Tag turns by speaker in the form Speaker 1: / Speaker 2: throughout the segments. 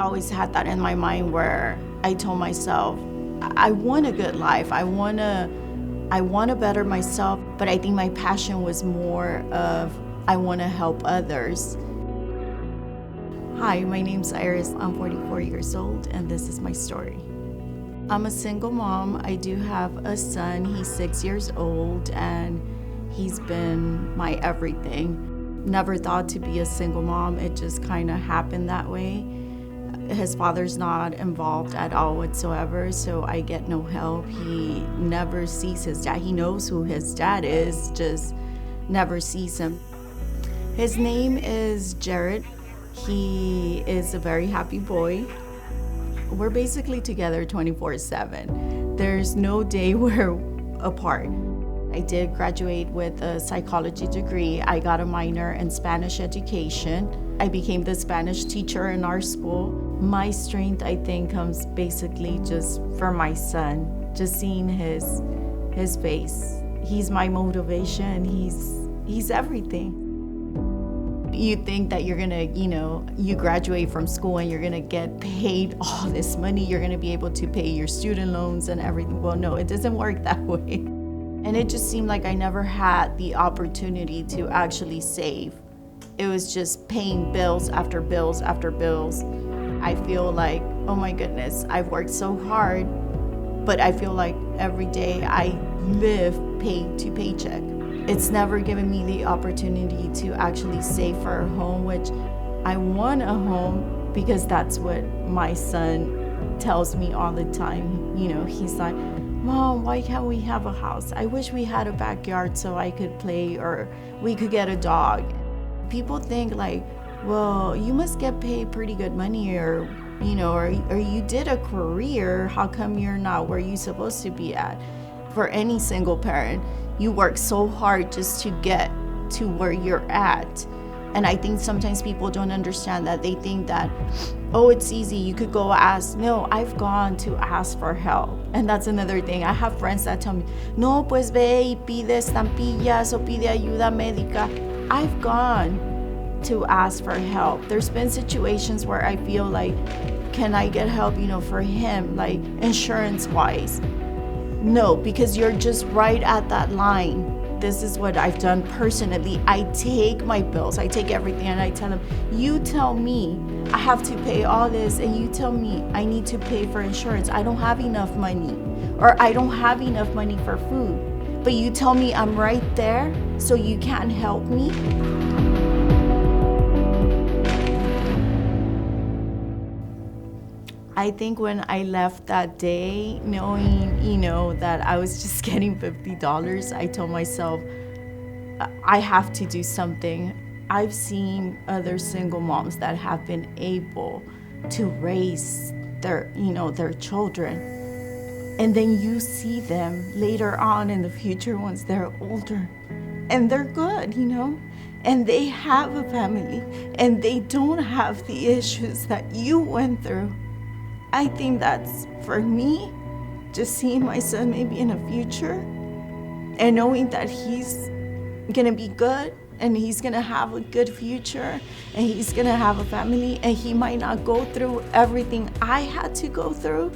Speaker 1: always had that in my mind where I told myself, I want a good life. I want to better myself, but I think my passion was more of I want to help others. Hi, my name's Iris. I'm 44 years old, and this is my story. I'm a single mom. I do have a son. He's 6 years old, and he's been my everything. Never thought to be a single mom. It just kind of happened that way. His father's not involved at all whatsoever, so I get no help. He never sees his dad. He knows who his dad is, just never sees him. His name is Jared. He is a very happy boy. We're basically together 24/7. There's no day we're apart. I did graduate with a psychology degree. I got a minor in Spanish education. I became the Spanish teacher in our school. My strength, I think, comes basically just for my son, just seeing his face. He's my motivation. He's everything. You think that you're gonna, you graduate from school and you're gonna get paid all this money, you're gonna be able to pay your student loans and everything. Well, no, it doesn't work that way. And it just seemed like I never had the opportunity to actually save. It was just paying bills after bills after bills. I feel like, oh my goodness, I've worked so hard, but I feel like every day I live pay to paycheck. It's never given me the opportunity to actually save for a home, which I want a home because that's what my son tells me all the time. He's like, Mom, why can't we have a house? I wish we had a backyard so I could play, or we could get a dog. People think like, well, you must get paid pretty good money, or you did a career. How come you're not where you're supposed to be at? For any single parent, you work so hard just to get to where you're at. And I think sometimes people don't understand that. They think that, oh, it's easy, you could go ask. No, I've gone to ask for help. And that's another thing. I have friends that tell me, no, pues ve y pide estampillas o pide ayuda médica. I've gone to ask for help. There's been situations where I feel like, can I get help, for him, like insurance-wise? No, because you're just right at that line. This is what I've done personally. I take my bills, I take everything, and I tell them, you tell me I have to pay all this, and you tell me I need to pay for insurance. I don't have enough money, or I don't have enough money for food. But you tell me I'm right there, so you can't help me? I think when I left that day, knowing, that I was just getting $50, I told myself, I have to do something. I've seen other single moms that have been able to raise their children. And then you see them later on in the future once they're older, and they're good, and they have a family, and they don't have the issues that you went through. I think that's, for me, just seeing my son maybe in the future and knowing that he's gonna be good and he's gonna have a good future and he's gonna have a family and he might not go through everything I had to go through.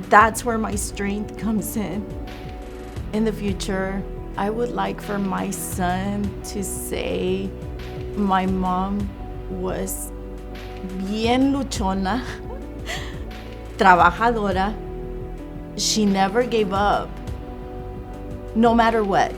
Speaker 1: That's where my strength comes in. In the future, I would like for my son to say my mom was bien luchona, trabajadora. She never gave up, no matter what.